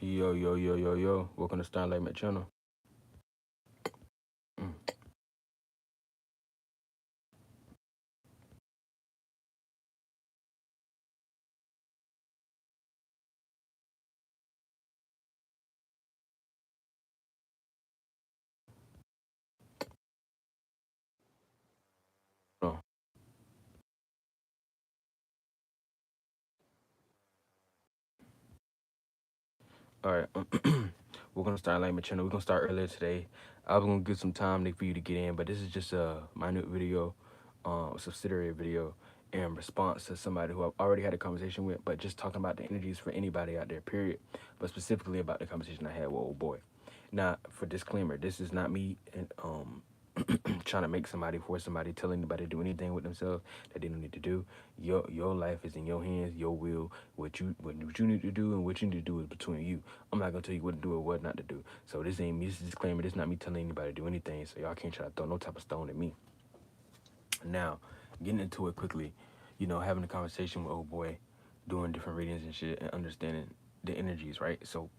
Yo, yo, yo, yo, yo. Welcome to Starlight Met channel. Mm. Oh. All right. We're gonna start Starlight Met channel. We're gonna start earlier today. I was gonna give some time for you to get in, but this is just a minute video, subsidiary video in response to somebody who I've already had a conversation with, but just talking about the energies for anybody out there, period. But specifically about the conversation I had with old boy. Now, for disclaimer, this is not me and trying to make somebody, force somebody, tell anybody to do anything with themselves that they don't need to do. Your life is in your hands, your will. What you need to do and what you need to do is between you. I'm not gonna tell you what to do or what not to do. So this ain't me. This is a disclaimer. This is not me telling anybody to do anything. So y'all can't try to throw no type of stone at me. Now, getting into it quickly, having a conversation with old boy, doing different readings and shit, and understanding the energies, right? So,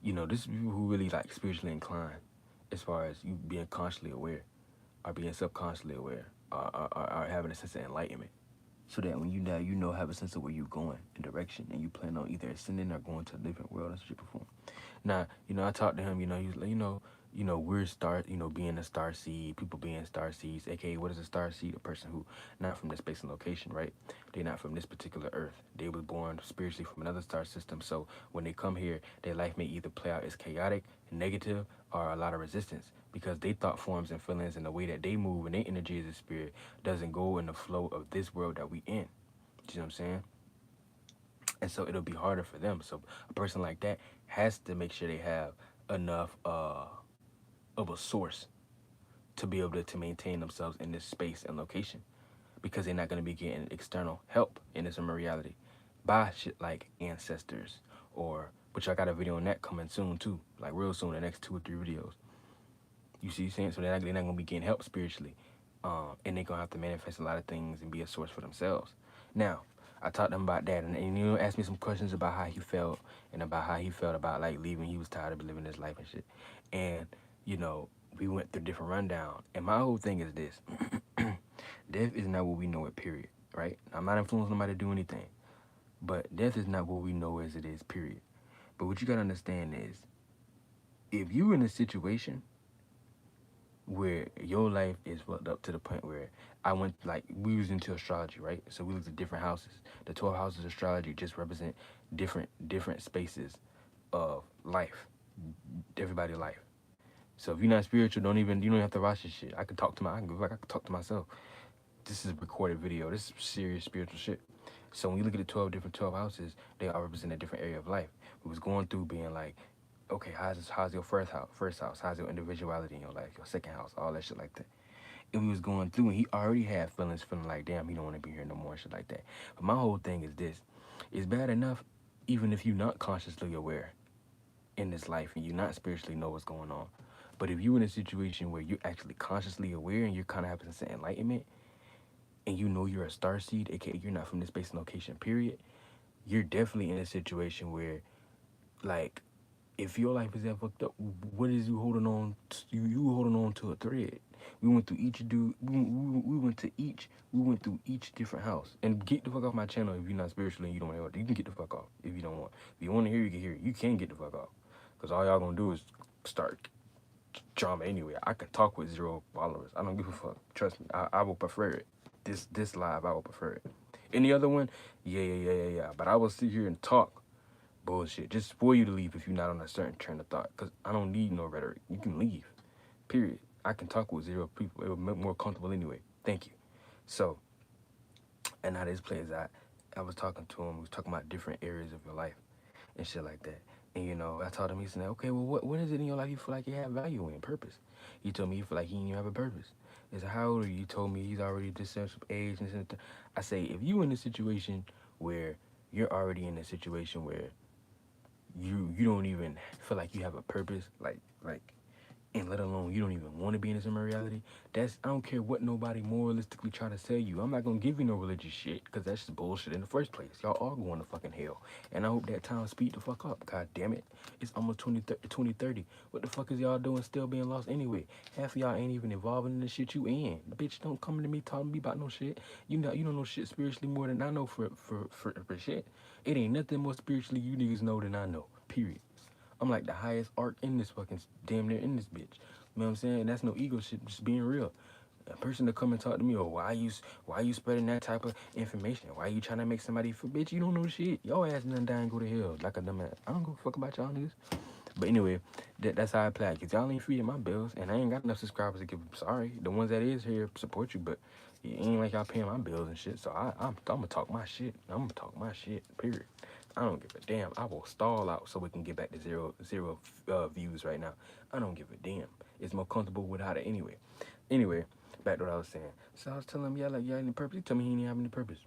this is people who really like spiritually inclined, as far as you being consciously aware, or being subconsciously aware, or having a sense of enlightenment. So that when you die, have a sense of where you're going and direction, and you plan on either ascending or going to a different world as shape or form. Now, I talked to him. He was like, we're star. Being a star seed, people being star seeds, aka what is a star seed? A person who not from this space and location, right? They're not from this particular Earth. They was born spiritually from another star system. So when they come here, their life may either play out as chaotic, negative, or a lot of resistance, because they thought forms and feelings and the way that they move and their energy as a spirit doesn't go in the flow of this world that we in. You know what I'm saying? And so it'll be harder for them. So a person like that has to make sure they have enough of a source to be able to maintain themselves in this space and location, because they're not going to be getting external help in this reality by shit like ancestors, or which I got a video on that coming soon too, like real soon, the next 2 or 3 videos. You see what I'm saying? So they're not going to be getting help spiritually. And they're going to have to manifest a lot of things and be a source for themselves. Now, I talked to him about that, and asked me some questions about how he felt, and about how he felt about like leaving. He was tired of living his life and shit. And, we went through different rundown. And my whole thing is this. Death is not what we know it, period. Right? I'm not influencing nobody to do anything. But death is not what we know as it is, period. But what you gotta understand is, if you in a situation where your life is fucked up to the point where we was into astrology, right? So we looked at different houses. The 12 houses of astrology just represent different spaces of life, everybody's life. So if you're not spiritual, you don't have to watch this shit. I can talk to myself. This is a recorded video. This is serious spiritual shit. So when you look at the 12 houses, they all represent a different area of life. We was going through being like, okay, how's your first house? How's your individuality in your life? Your second house, all that shit like that. And we was going through, and he already had feeling like, damn, he don't want to be here no more, shit like that. But my whole thing is this: it's bad enough, even if you're not consciously aware in this life and you not spiritually know what's going on. But if you in a situation where you're actually consciously aware and you're kind of having some enlightenment, and you're a star seed, aka you're not from this space and location, period, you're definitely in a situation where, like, if your life is that fucked up, what is you holding on to? You holding on to a thread. We went through each dude. We went through each different house. And get the fuck off my channel if you're not spiritual and you don't want to. You can get the fuck off if you don't want. If you want to hear, you can hear. You can get the fuck off, because all y'all gonna do is start drama anyway. I can talk with 0 followers. I don't give a fuck. Trust me. I will prefer it. This live, I will prefer it. Any other one, yeah. But I will sit here and talk bullshit just for you to leave if you're not on a certain train of thought. Because I don't need no rhetoric. You can leave. Period. I can talk with 0 people. It will make more comfortable anyway. Thank you. So, and how this plays out, I was talking to him. We was talking about different areas of your life and shit like that. And I told him, he said, okay, well, what is it in your life you feel like you have value in, purpose? He told me he feel like he didn't even have a purpose. He said, how old are you? He told me he's already this certain age and shit. I say, if you in a situation where you're already in a situation where you don't even feel like you have a purpose, like and let alone you don't even want to be in this reality. That's, I don't care what nobody moralistically try to tell you. I'm not gonna give you no religious shit because that's just bullshit in the first place. Y'all are going to fucking hell, and I hope that time speed the fuck up. God damn it, it's almost 2030. What the fuck is y'all doing still being lost anyway? Half of y'all ain't even involved in the shit you in. Bitch, don't come to me talking to me about no shit. You don't know shit spiritually more than I know for shit. It ain't nothing more spiritually you niggas know than I know. Period. I'm like the highest arc in this fucking damn near in this bitch. You know what I'm saying? That's no ego shit, just being real. A person to come and talk to me, or why you spreading that type of information? Why you trying to make somebody feel, bitch? You don't know shit. Y'all ass done die and go to hell like a dumbass. I don't give a fuck about y'all niggas. But anyway, that's how I play. Cause y'all ain't feeding my bills, and I ain't got enough subscribers to give. Sorry, the ones that is here support you, but it ain't like y'all paying my bills and shit. So I'm gonna talk my shit. I'm gonna talk my shit. Period. I don't give a damn. I will stall out so we can get back to zero views right now. I don't give a damn. It's more comfortable without it anyway. Anyway, back to what I was saying. So I was telling him, yeah, like, yeah, any purpose? He told me he didn't have any purpose.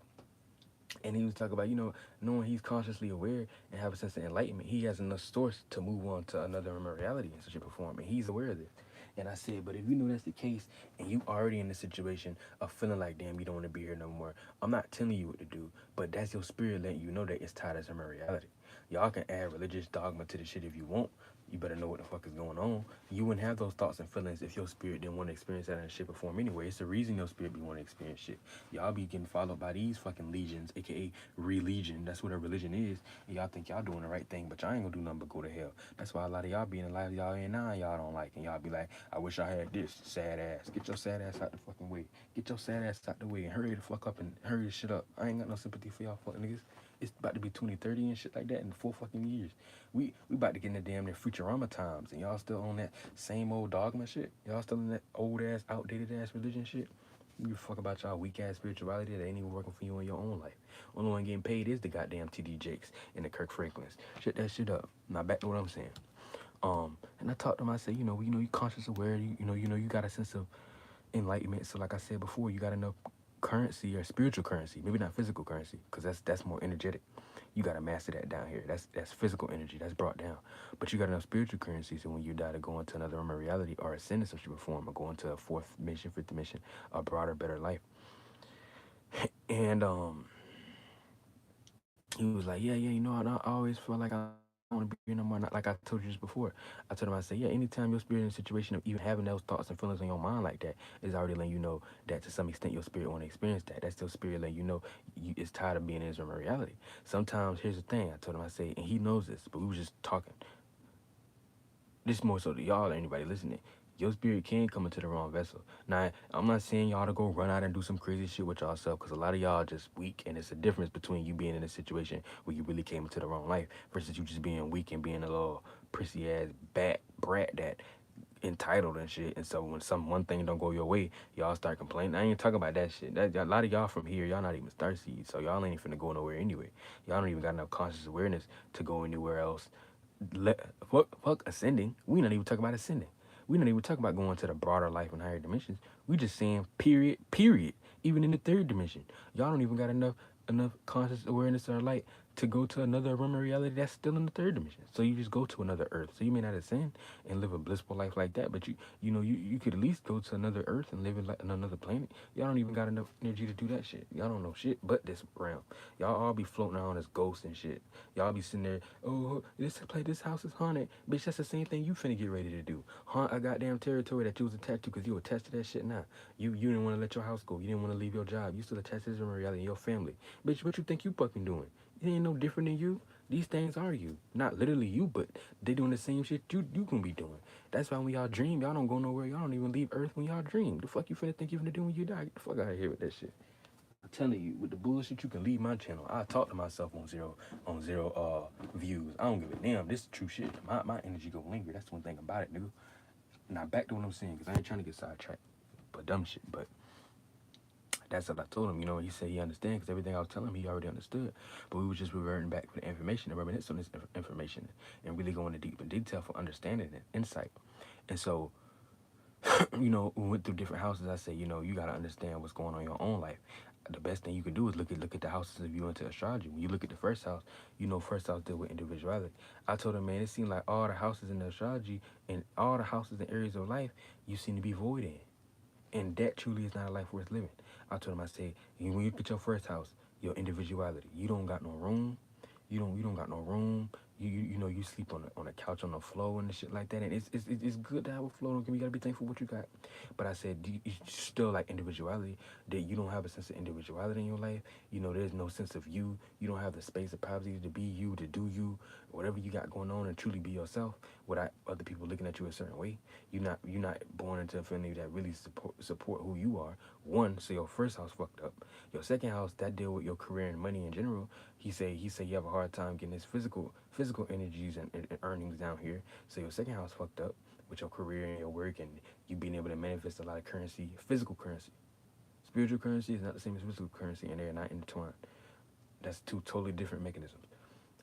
And he was talking about, knowing he's consciously aware and have a sense of enlightenment, he has enough source to move on to another reality and such a perform. And he's aware of this. And I said, but if you know that's the case and you already in the situation of feeling like, damn, you don't want to be here no more, I'm not telling you what to do, but that's your spirit letting you know that it's tied as a reality. Y'all can add religious dogma to the shit if you want. You better know what the fuck is going on. You wouldn't have those thoughts and feelings if your spirit didn't want to experience that in shit form anyway. It's the reason your spirit be want to experience shit. Y'all be getting followed by these fucking legions, aka religion. That's what a religion is. And y'all think y'all doing the right thing, but y'all ain't gonna do nothing but go to hell. That's why a lot of y'all be in the life y'all in now y'all don't like. And y'all be like, I wish I had this sad ass. Get your sad ass out the fucking way. Get your sad ass out the way and hurry the fuck up and hurry the shit up. I ain't got no sympathy for y'all fucking niggas. It's about to be 2030 and shit like that in 4 fucking years. We about to get in the damn near Futurama times, and y'all still on that same old dogma shit. Y'all still in that old ass, outdated ass religion shit. You give a fuck about y'all weak ass spirituality that ain't even working for you in your own life. Only one getting paid is the goddamn TD Jakes and the Kirk Franklins. Shut that shit up. Now back to what I'm saying. And I talked to him. I said, you conscious aware. You got a sense of enlightenment. So like I said before, you got enough currency or spiritual currency, maybe not physical currency, because that's more energetic. You gotta master that down here. That's physical energy that's brought down. But you got enough spiritual currency, so when you die to go into another realm of reality or ascend in such a form or go into a fourth mission, fifth dimension, a broader, better life. And he was like, yeah, I always feel like I don't want to be here no more. Not like I told you just before. I told him, I said, yeah, anytime your spirit in a situation of even having those thoughts and feelings on your mind like that is already letting you know that to some extent your spirit want to experience that. That's still spirit letting you know it's tired of being in Israel reality. Sometimes, here's the thing, I told him, I say, and he knows this, but we was just talking. This more so to y'all or anybody listening. Your spirit can come into the wrong vessel. Now, I'm not saying y'all to go run out and do some crazy shit with y'all self, because a lot of y'all just weak, and it's a difference between you being in a situation where you really came into the wrong life versus you just being weak and being a little prissy ass brat that entitled and shit. And so when one thing don't go your way, y'all start complaining. I ain't talking about that shit. A lot of y'all from here, y'all not even starseeds, so y'all ain't finna go nowhere anyway. Y'all don't even got enough conscious awareness to go anywhere else. Fuck ascending. We not even talking about ascending. We not even talking about going to the broader life and higher dimensions. We just saying period. Even in the third dimension, y'all don't even got enough conscious awareness or light to go to another realm of reality that's still in the third dimension. So you just go to another earth. So you may not ascend and live a blissful life like that, but you could at least go to another earth and live in another planet. Y'all don't even got enough energy to do that shit. Y'all don't know shit but this realm. Y'all all be floating around as ghosts and shit. Y'all be sitting there, oh, this house is haunted. Bitch, that's the same thing you finna get ready to do. Haunt a goddamn territory that you was attached to because you attached to that shit now. You didn't want to let your house go. You didn't want to leave your job. You still attached to this reality in your family. Bitch, what you think you fucking doing? It ain't no different than you. These things are you. Not literally you, but they doing the same shit you gonna be doing. That's why when y'all dream, y'all don't go nowhere. Y'all don't even leave Earth when y'all dream. The fuck you finna think you finna do when you die? Get the fuck out of here with that shit. I'm telling you, with the bullshit, you can leave my channel. I talk to myself on zero views. I don't give a damn. This is true shit. My energy gonna linger. That's one thing about it, nigga. Now back to what I'm saying, because I ain't trying to get sidetracked. But dumb shit, but that's what I told him, he said he understands because everything I was telling him, he already understood. But we were just reverting back to the information and reminisce on this information and really going into deep in detail for understanding and insight. And so, we went through different houses. I said, you got to understand what's going on in your own life. The best thing you can do is look at the houses if you into astrology. When you look at the first house, you know first house deal with individuality. I told him, man, it seemed like all the houses in the astrology and all the houses and areas of life you seem to be void in. And that truly is not a life worth living. I told him, I said, when you look at your first house, your individuality, you don't got no room. You don't got no room. You know you sleep on a couch on the floor and shit like that. And it's good to have a floor. You gotta be thankful for what you got. But I said you still like individuality. That you don't have a sense of individuality in your life. You know there's no sense of you. You don't have the space of privacy to be you, to do you, whatever you got going on, and truly be yourself without other people looking at you a certain way. You're not born into a family that really support who you are. One, so your first house fucked up. Your second house that deal with your career and money in general. He said you have a hard time getting his physical energies and earnings down here. So your second house fucked up with your career and your work and you being able to manifest a lot of currency, physical currency. Spiritual currency is not the same as physical currency and they're not intertwined. That's two totally different mechanisms,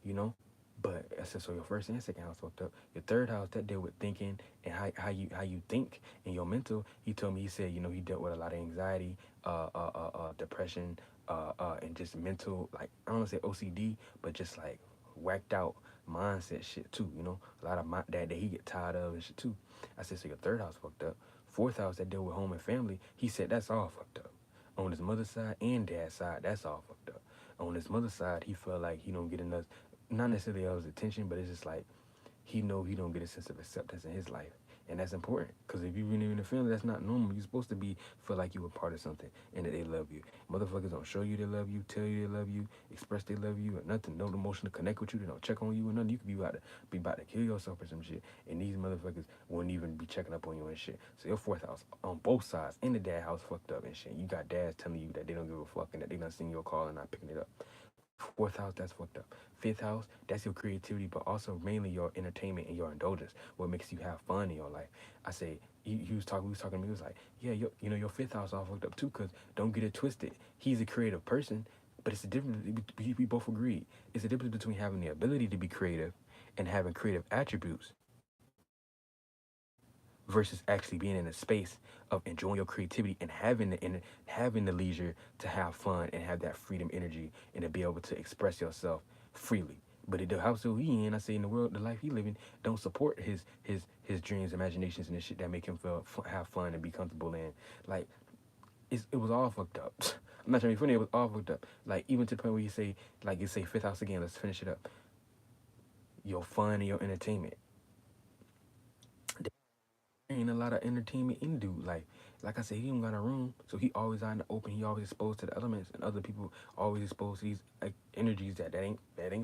you know? But I said so your first and second house fucked up. Your third house that dealt with thinking and how you think and your mental. He told me, he said, you know, he dealt with a lot of anxiety, depression, and just mental, like I don't want to say OCD, but just like whacked out mindset shit too. You know, a lot of that he get tired of and shit too. I said so your third house fucked up. Fourth house that deal with home and family. He said that's all fucked up. On his mother's side and dad's side, that's all fucked up. On his mother's side, he felt like he don't get enough, not necessarily all his attention, but it's just like he know he don't get a sense of acceptance in his life. And that's important because if you're really in a family, that's not normal. You're supposed to feel like you were part of something and that they love you. Motherfuckers don't show you they love you, tell you they love you, express they love you, or nothing. No emotion to connect with you. They don't check on you or nothing. You could be about to kill yourself or some shit. And these motherfuckers wouldn't even be checking up on you and shit. So your fourth house on both sides in the dad house fucked up and shit. You got dads telling you that they don't give a fuck and that they not seeing your call and not picking it up. Fourth house, that's fucked up. Fifth house, that's your creativity, but also mainly your entertainment and your indulgence. What makes you have fun in your life? I say, he was talking to me. He was like, yeah, your fifth house all fucked up too. Cause don't get it twisted. He's a creative person, but it's a difference. We both agreed. It's a difference between having the ability to be creative and having creative attributes versus actually being in a space of enjoying your creativity and having the leisure to have fun and have that freedom energy and to be able to express yourself freely. But the house that he in, I say in the world, the life he living, don't support his dreams, imaginations, and the shit that make him have fun and be comfortable in. Like it was all fucked up. I'm not trying to be funny. It was all fucked up. Like even to the point where you say fifth house again. Let's finish it up. Your fun and your entertainment ain't a lot of entertainment in dude. Like I said, he don't got a room, so he always out in the open. He always exposed to the elements, and other people always exposed to these like energies that ain't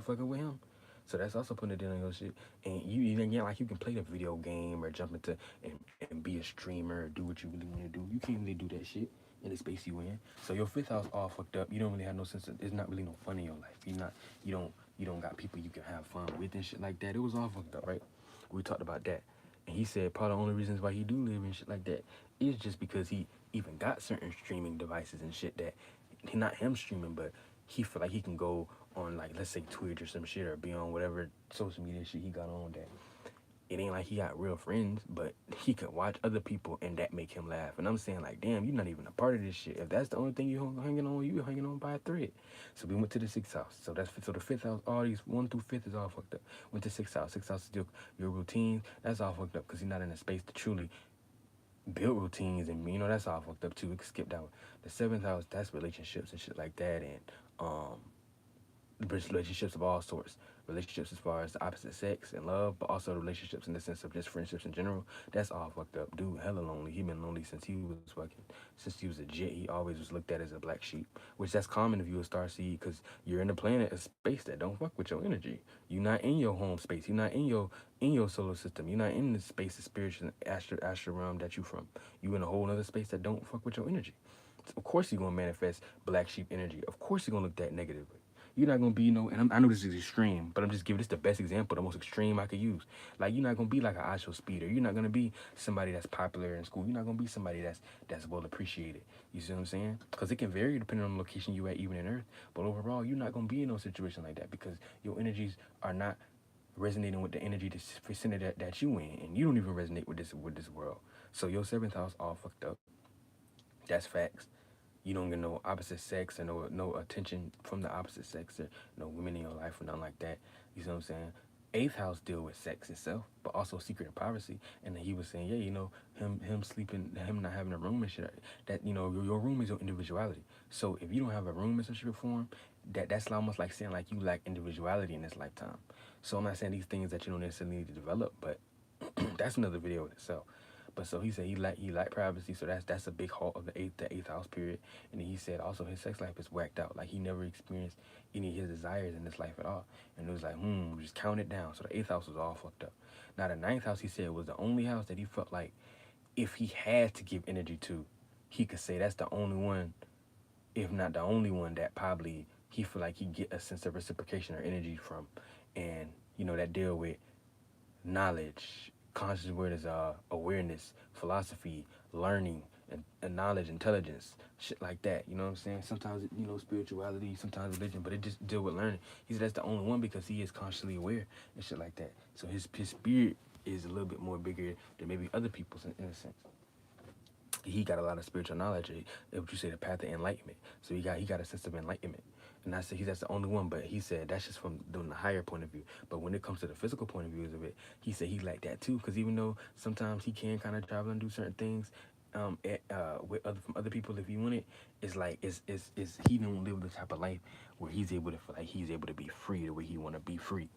fucking with him. So that's also putting it in on your shit. And you ain't like you can play the video game or jump into and be a streamer or do what you really want to do. You can't really do that shit in the space you in. So your fifth house all fucked up. You don't really have no sense of. There's not really no fun in your life. You don't got people you can have fun with and shit like that. It was all fucked up, right? We talked about that. And he said part of the only reasons why he do live and shit like that is just because he even got certain streaming devices and shit that not him streaming, but he feel like he can go on like let's say Twitch or some shit or be on whatever social media shit he got on that it ain't like he got real friends, but he could watch other people and that make him laugh. And I'm saying like, damn, you're not even a part of this shit. If that's the only thing you hanging on, you hanging on by a thread. So we went to the sixth house. So the fifth house. All these 1 through 5th is all fucked up. Went to sixth house. Sixth house is your routine. That's all fucked up because you're not in a space to truly build routines and that's all fucked up too. We can skip that one. The seventh house, that's relationships and shit like that and relationships of all sorts. Relationships as far as the opposite sex and love, but also relationships in the sense of just friendships in general. That's all fucked up. Dude, hella lonely. He been lonely since he was a jet. He always was looked at as a black sheep, which that's common if you a star seed because you're in a planet, a space that don't fuck with your energy. You're not in your home space. You're not in your solar system. You're not in the space of spiritual astral realm that you from. You in a whole other space that don't fuck with your energy. So of course you're gonna manifest black sheep energy. Of course you're gonna look that negatively. You're not gonna be I know this is extreme, but I'm just giving this the best example, the most extreme I could use. Like you're not gonna be like an Asho speeder. You're not gonna be somebody that's popular in school. You're not gonna be somebody that's well appreciated. You see what I'm saying? Because it can vary depending on the location you at, even in Earth. But overall, you're not gonna be in no situation like that because your energies are not resonating with the energy that's vicinity that you in, and you don't even resonate with this world. So your seventh house all fucked up. That's facts. you don't get no opposite sex or no attention from the opposite sex or no women in your life or nothing like that. You see what I'm saying? Eighth house deal with sex itself, but also secret and privacy. And then he was saying, yeah, him sleeping, him not having a room and shit. That your room is your individuality. So if you don't have a room in such a form, that's almost like saying like you lack individuality in this lifetime. So I'm not saying these things that you don't necessarily need to develop, but that's another video in itself. But so he said he lacked privacy, so that's a big halt of the eighth house period. And then he said also his sex life is whacked out. Like he never experienced any of his desires in this life at all. And it was like, just count it down. So the eighth house was all fucked up. Now the ninth house, he said, was the only house that he felt like if he had to give energy to, he could say that's the only one, if not the only one, that probably he feel like he get a sense of reciprocation or energy from. And that deal with knowledge, conscious awareness, philosophy, learning, and knowledge, intelligence, shit like that. You know what I'm saying? Sometimes, spirituality, sometimes religion, but it just deal with learning. He said that's the only one because he is consciously aware and shit like that. So his spirit is a little bit more bigger than maybe other people's in a sense. He got a lot of spiritual knowledge. What you say, the path of enlightenment. So he got a sense of enlightenment. And I said that's the only one, but he said that's just from the higher point of view. But when it comes to the physical point of views of it, he said he liked that too, because even though sometimes he can kind of travel and do certain things, from other people if he wanted, it's like it's he don't live the type of life where he's able to feel like he's able to be free the way he want to be free.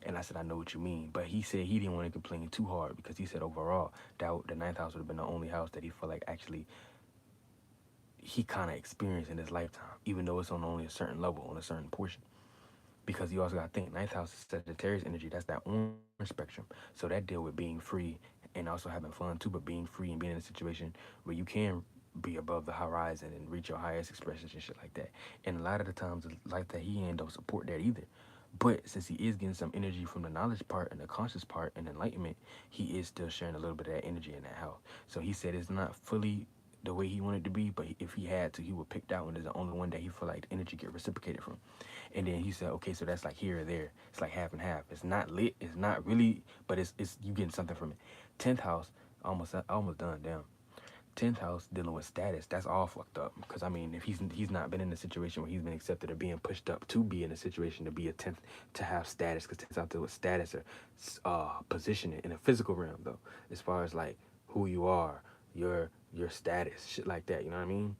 And I said, I know what you mean. But he said he didn't want to complain too hard because he said overall, that the ninth house would have been the only house that he felt like actually he kind of experienced in his lifetime, even though it's on only a certain level, on a certain portion. Because you also got to think, ninth house is Sagittarius energy. That's that orange spectrum. So that deal with being free and also having fun too, but being free and being in a situation where you can be above the horizon and reach your highest expressions and shit like that. And a lot of the times, like that, he ain't don't support that either. But since he is getting some energy from the knowledge part and the conscious part and enlightenment, he is still sharing a little bit of that energy in that house. So he said it's not fully the way he wanted to be, but if he had to, he would pick that one as the only one that he feel like the energy get reciprocated from. And then he said, okay, so that's like here or there. It's like half and half. It's not lit. It's not really, but it's you getting something from it. 10th house, almost done. Damn. 10th house dealing with status, that's all fucked up. Because I mean, if he's not been in a situation where he's been accepted or being pushed up to be in a situation to be a 10th, to have status, because 10th house deal with status or positioning in a physical realm though, as far as like who you are, your status, shit like that. You know what I mean?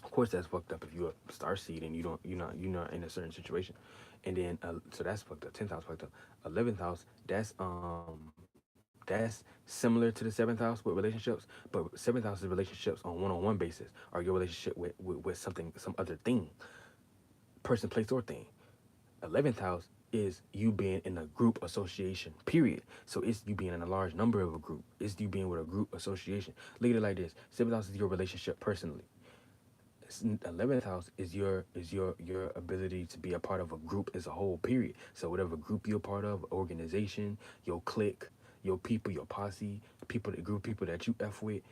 Of course, that's fucked up if you're a star seed and you're not in a certain situation. And then so that's fucked up. 10th house fucked up. 11th house, that's similar to the 7th house with relationships, but 7th house is relationships on one-on-one basis, or your relationship with something, some other thing, person, place, or thing. 11th house is you being in a group association, period. So it's you being in a large number of a group. It's you being with a group association. Look at it like this. 7th house is your relationship personally. 11th house is your ability to be a part of a group as a whole, period. So whatever group you're part of, organization, your clique, your people, your posse, the group of people that you F with,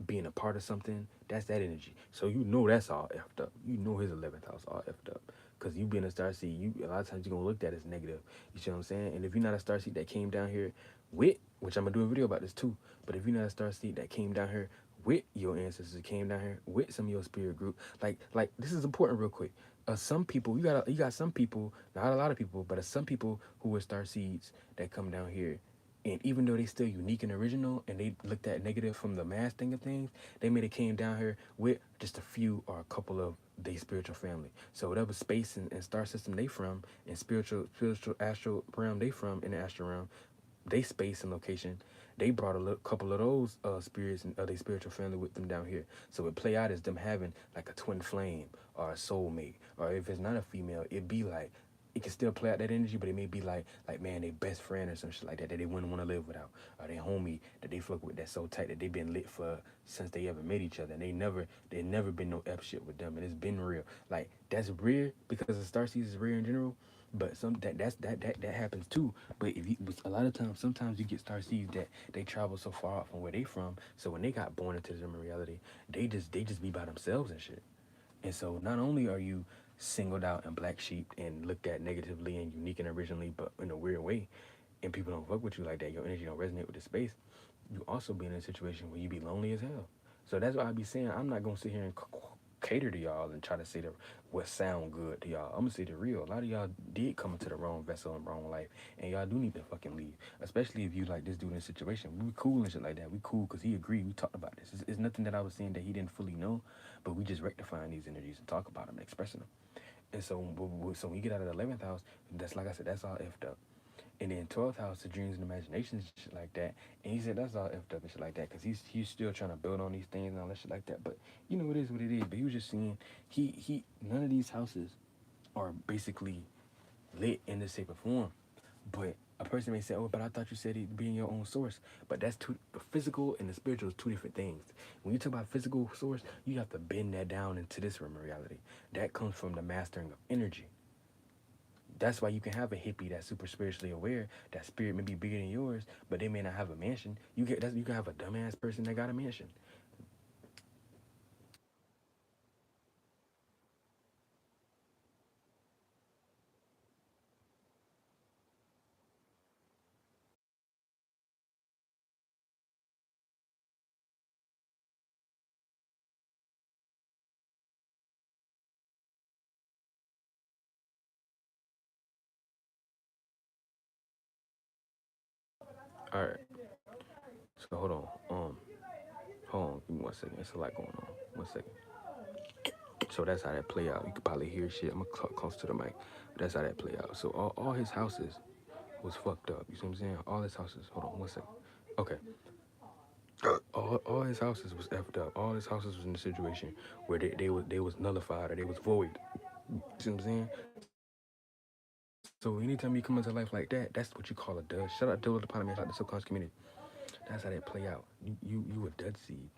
being a part of something, that's that energy. So that's all effed up. His 11th house all effed up. Because you being a starseed, a lot of times you're going to look at it as negative. You see what I'm saying? And if you're not a starseed that came down here with, which I'm going to do a video about this too, but if you're not a starseed that came down here with your ancestors, that came down here with some of your spirit group, like this is important real quick. Some people, you got some people, not a lot of people, but some people who are starseeds that come down here, and even though they still unique and original and they looked at negative from the mass thing of things, they may have came down here with just a few or a couple of their spiritual family. So whatever space and star system they from, and spiritual astral realm they from, in the astral realm, they space and location, they brought couple of those spirits and their spiritual family with them down here. So it play out as them having like a twin flame or a soulmate, or if it's not a female, it be like, it can still play out that energy, but it may be like man, they best friend or some shit like that they wouldn't want to live without, or they homie that they fuck with that's so tight that they been lit for since they ever met each other, and they never been no F shit with them, and it's been real. Like that's rare because the starseeds is rare in general, but that happens too. But a lot of times, sometimes you get starseeds that they travel so far out from where they from, so when they got born into them in reality, they just be by themselves and shit. And so not only are you singled out and black sheep and looked at negatively and unique and originally, but in a weird way, and people don't fuck with you like that, your energy don't resonate with the space, you also be in a situation where you be lonely as hell. So that's why I be saying I'm not gonna sit here and cater to y'all and try to say what sound good to y'all. I'm gonna say the real. A lot of y'all did come into the wrong vessel and wrong life, and y'all do need to fucking leave. Especially if you like this dude in a situation. We cool and shit like that. We cool because he agreed. We talked about this. It's nothing that I was saying that he didn't fully know, but we just rectifying these energies and talk about them and expressing them. And so, so when you get out of the 11th house, that's like I said, that's all effed up. And then 12th house, the dreams and imaginations and shit like that. And he said that's all effed up and shit like that because he's still trying to build on these things and all that shit like that. But you know, it is what it is. But he was just saying he none of these houses are basically lit in this shape or form. But a person may say, "Oh, but I thought you said it being your own source." But that's two. The physical and the spiritual is two different things. When you talk about physical source, you have to bend that down into this realm of reality. That comes from the mastering of energy. That's why you can have a hippie that's super spiritually aware. That spirit may be bigger than yours, but they may not have a mansion. You can have a dumbass person that got a mansion. All right. So hold on. Give me 1 second. It's a lot going on. 1 second. So that's how that play out. You could probably hear shit. I'm gonna talk close to the mic. But that's how that play out. So all his houses was fucked up. You see what I'm saying? All his houses. Hold on 1 second. Okay. All his houses was effed up. All his houses was in a situation where they was nullified or they was void. You see what I'm saying? So anytime you come into life like that, that's what you call a dud. Shout out to the Parliament, shout out the subconscious community. That's how that play out. You a dud seed.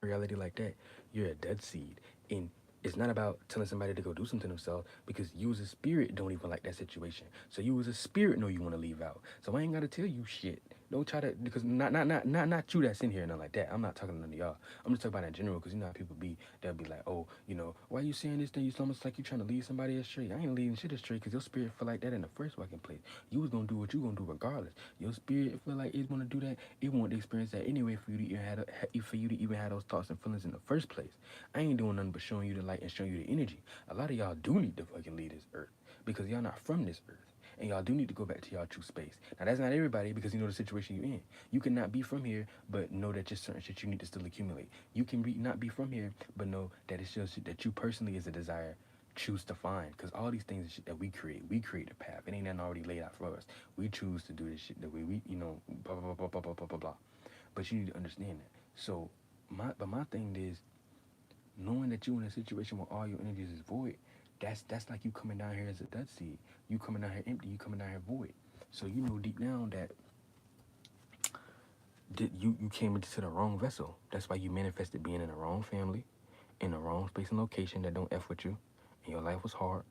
Reality like that, you're a dead seed. And it's not about telling somebody to go do something themselves because you as a spirit don't even like that situation. So you as a spirit know you want to leave out. So I ain't gotta tell you shit. Don't try to because not you that's in here and nothing like that. I'm not talking to none of y'all. I'm just talking about in general because you know how people be they'll be like, oh, why you saying this thing? It's almost like you trying to lead somebody astray. I ain't leading shit astray because your spirit feel like that in the first fucking place. You was gonna do what you gonna do regardless. Your spirit feel like it wanna do that. It want to experience that anyway for you to even have those thoughts and feelings in the first place. I ain't doing nothing but showing you the light and showing you the energy. A lot of y'all do need to fucking leave this earth because y'all not from this earth. And y'all do need to go back to y'all true space. Now that's not everybody because you know the situation you're in. You cannot be from here, but know that just certain shit you need to still accumulate. You can not be from here, but know that it's just shit that you personally as a desire choose to find. Because all these things shit that we create the path. It ain't nothing already laid out for us. We choose to do this shit the way we, blah blah blah blah blah blah blah blah. But you need to understand that. So my thing is knowing that you in a situation where all your energies is void, that's like you coming down here as a dud seed. You coming down here empty, you coming down here void. So you know deep down that you came into the wrong vessel. That's why you manifested being in the wrong family, in the wrong space and location that don't F with you, and your life was hard.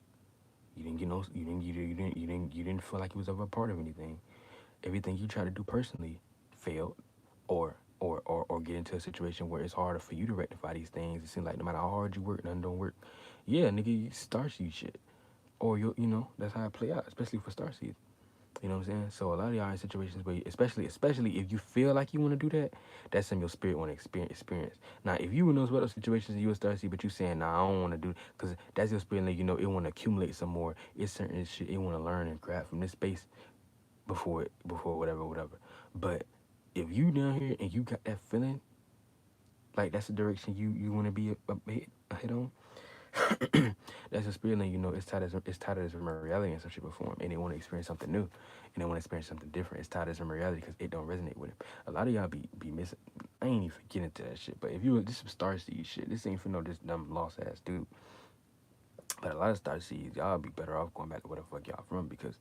You didn't get no you didn't feel like you was ever a part of anything. Everything you tried to do personally failed or get into a situation where it's harder for you to rectify these things. It seems like no matter how hard you work, nothing don't work. Yeah, nigga, you starseed shit. Or that's how it play out, especially for starseed. You know what I'm saying? So a lot of y'all in situations where, especially if you feel like you want to do that, that's something your spirit want to experience. Now, if you in those other situations and you a starseed, but you saying, nah, I don't want to do, because that's your spirit, like, it want to accumulate some more. It's certain shit it want to learn and grab from this space before whatever. But if you down here and you got that feeling, like that's the direction you want to be a hit on, that's a spirit letting it's tied as a reality in some shape or form, and they want to experience something new, and they want to experience something different. It's tied as a reality because it don't resonate with it. A lot of y'all be missing. I ain't even get into that shit. But if you this some starseed shit, this ain't for no this dumb lost ass dude. But a lot of starseeds, y'all be better off going back to where the fuck y'all from because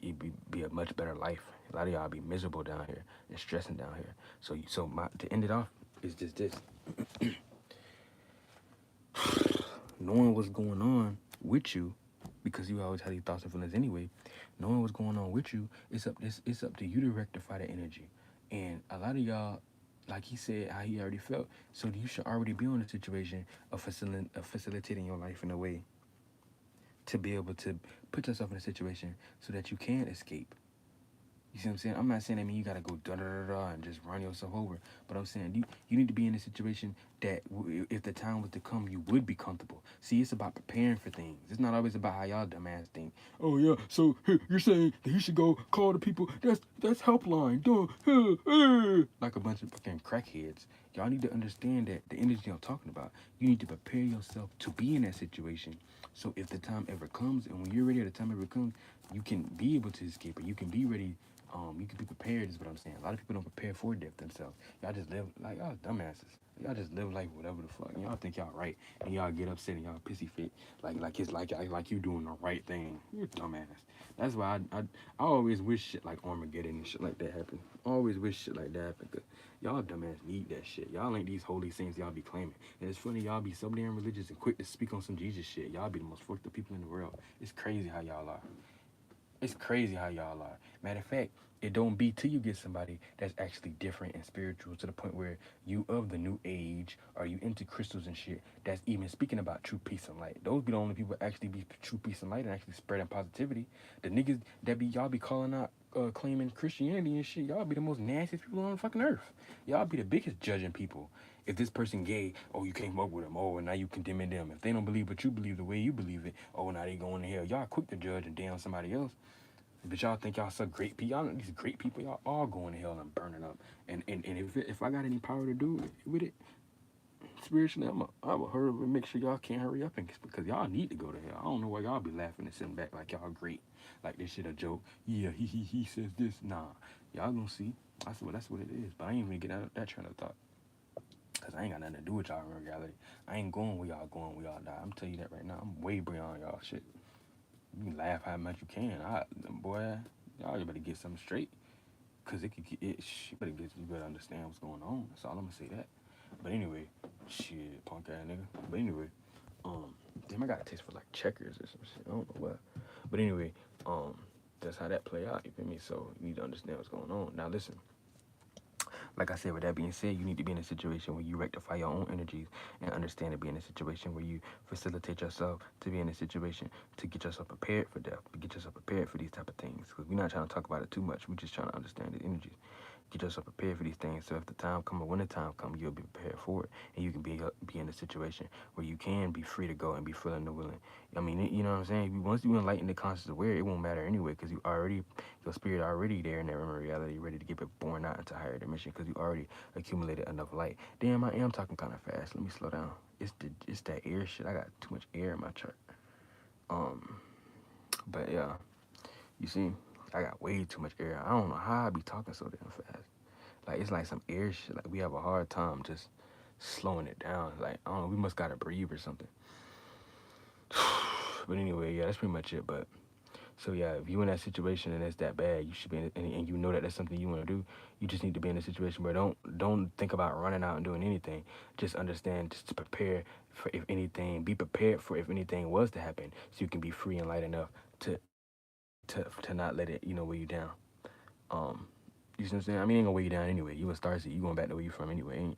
it'd be a much better life. A lot of y'all be miserable down here and stressing down here. So my to end it off is just this. Knowing what's going on with you, because you always have these thoughts and feelings anyway, knowing what's going on with you, it's up to you to rectify the energy. And a lot of y'all, like he said, how he already felt, so you should already be in a situation of facilitating your life in a way to be able to put yourself in a situation so that you can escape. You see what I'm saying? I'm not saying that mean you gotta go da da da da and just run yourself over, but I'm saying you need to be in a situation that if the time was to come, you would be comfortable. See, it's about preparing for things. It's not always about how y'all dumbass think. Oh yeah, so hey, you're saying that he should go call the people. That's helpline. Duh. Like a bunch of fucking crackheads. Y'all need to understand that the energy I'm talking about. You need to prepare yourself to be in that situation. So if the time ever comes, and when you're ready, the time ever comes, you can be able to escape it. You can be ready. You can be prepared. Is what I'm saying. A lot of people don't prepare for death themselves. Y'all just live like y'all dumbasses. Y'all just live like whatever the fuck. And y'all think y'all right, and y'all get upset and y'all pissy fit like it's like you doing the right thing. You dumbass. That's why I always wish shit like Armageddon and shit like that happen. I always wish shit like that happen. Cause y'all dumbass need that shit. Y'all ain't these holy saints y'all be claiming. And it's funny y'all be so damn religious and quick to speak on some Jesus shit. Y'all be the most fucked up people in the world. It's crazy how y'all are. It's crazy how y'all are. Matter of fact, it don't be till you get somebody that's actually different and spiritual to the point where you of the new age or you into crystals and shit that's even speaking about true peace and light. Those be the only people that actually be true peace and light and actually spreading positivity. The niggas that be y'all be calling out claiming Christianity and shit, y'all be the most nastiest people on the fucking earth. Y'all be the biggest judging people. If this person gay, oh you came up with them, oh and now you condemning them. If they don't believe what you believe the way you believe it, oh now they going to hell. Y'all quick to judge and damn somebody else. But y'all think y'all so great people. Y'all these great people. Y'all all going to hell and burning up. And if I got any power to do with it spiritually, I will hurry and make sure y'all can't hurry up and because y'all need to go to hell. I don't know why y'all be laughing and sitting back like y'all great, like this shit a joke. Yeah, he says this. Nah, y'all gonna see. That's what it is. But I ain't even get out of that train of thought. Cause I ain't got nothing to do with y'all in reality. I ain't going where y'all going, where y'all die. I'm telling you that right now. I'm way beyond y'all shit. You can laugh how much you can. Boy, y'all better get something straight. Cause it could get you better understand what's going on. That's all I'm gonna say that. But anyway, shit, punk ass nigga. But anyway, damn, I got a taste for like checkers or some shit. I don't know what. But anyway, that's how that play out. You feel me? So you need to understand what's going on. Now listen. Like I said, with that being said, you need to be in a situation where you rectify your own energies and understand to be in a situation where you facilitate yourself to be in a situation to get yourself prepared for death, to get yourself prepared for these type of things. Because we're not trying to talk about it too much. We're just trying to understand the energies. Get yourself prepared for these things. So if the time come or when the time come, you'll be prepared for it, and you can be in a situation where you can be free to go and be feeling the willing. I mean, you know what I'm saying? Once you enlighten the conscious aware, it won't matter anyway, because your spirit already there in that realm of reality, ready to get born out into higher dimension, because you already accumulated enough light. Damn, I am talking kind of fast. Let me slow down. It's that air shit. I got too much air in my chart. But yeah, you see, I got way too much air. I don't know how I be talking so damn fast. Like it's like some air shit. Like we have a hard time just slowing it down. Like I don't know, we must gotta breathe or something. But anyway, yeah, that's pretty much it. But so yeah, if you in that situation and it's that bad, you should be in, and you know that that's something you want to do. You just need to be in a situation where don't think about running out and doing anything. Just understand, just to prepare for if anything. Be prepared for if anything was to happen, so you can be free and light enough to not let it weigh you down. Um, you see what I'm saying? I mean, it ain't gonna weigh you down anyway. You a starseed. You going back to where you from anyway.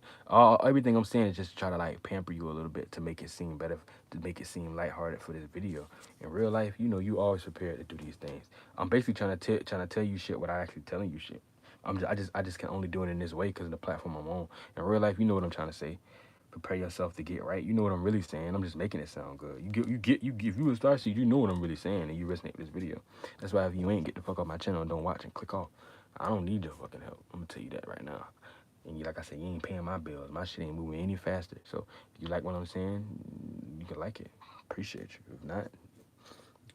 Everything I'm saying is just to try to like pamper you a little bit to make it seem better, to make it seem lighthearted for this video. In real life, you always prepared to do these things. I'm basically trying to tell you shit without actually telling you shit. I just can only do it in this way because of the platform I'm on. In real life, you know what I'm trying to say. Prepare yourself to get right. You know what I'm really saying. I'm just making it sound good. If you a starseed, you know what I'm really saying, and you resonate with this video. That's why if you ain't, get the fuck off my channel and don't watch and click off. I don't need your fucking help. I'm gonna tell you that right now. And like I said, you ain't paying my bills. My shit ain't moving any faster. So if you like what I'm saying, you can like it. Appreciate you. If not,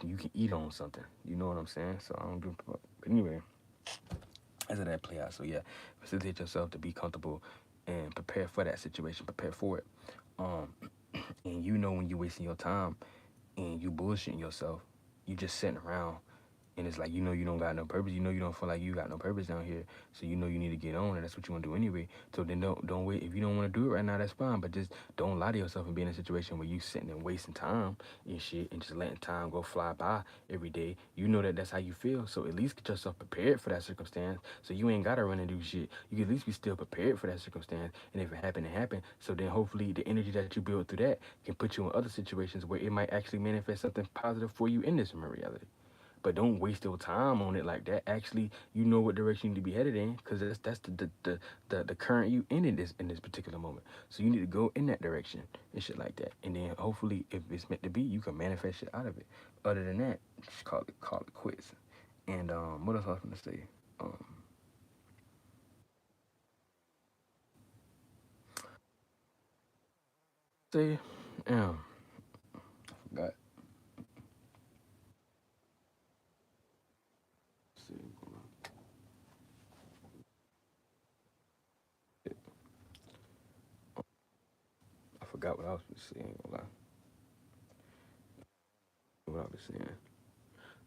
you can eat on something. You know what I'm saying? So I don't give a fuck. But anyway, as of that play out. So yeah, facilitate yourself to be comfortable and prepare for that situation. Prepare for it. And you know when you wasting your time and you bullshitting yourself, you just sitting around and it's like, you don't got no purpose. You don't feel like you got no purpose down here. So you need to get on, and that's what you want to do anyway. So then don't wait. If you don't want to do it right now, that's fine. But just don't lie to yourself and be in a situation where you sitting and wasting time and shit and just letting time go fly by every day. You know that that's how you feel. So at least get yourself prepared for that circumstance. So you ain't got to run and do shit. You can at least be still prepared for that circumstance. And if it happened, it happened. So then hopefully the energy that you build through that can put you in other situations where it might actually manifest something positive for you in this reality. but don't waste your time on it like that. Actually, you know what direction you need to be headed in, because that's the current you in this particular moment. So you need to go in that direction and shit like that. And then hopefully, if it's meant to be, you can manifest shit out of it. Other than that, just call it quits. And what else I was gonna say? Um, say, yeah, forgot. Let's see, I forgot what I was saying. What I was saying.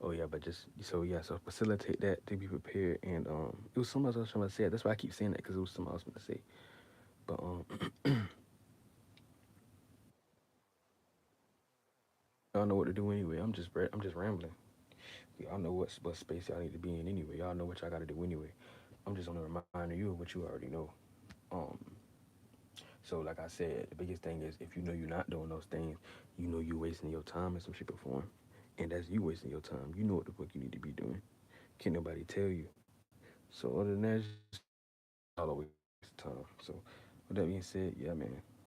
Oh yeah, but just so yeah, so facilitate that to be prepared. And it was something else I was trying to say. That's why I keep saying that, because it was something I was going to say. But y'all know what to do anyway. I'm just rambling. Y'all know what space y'all need to be in anyway. Y'all know what y'all got to do anyway. I'm just gonna remind you of what you already know. Um, so like I said, the biggest thing is, if you know you're not doing those things, you know you're wasting your time in some shape or form, and that's you wasting your time. You know what the fuck you need to be doing. Can't nobody tell you. So other than that, it's just all a waste of time. So with that being said, yeah, man.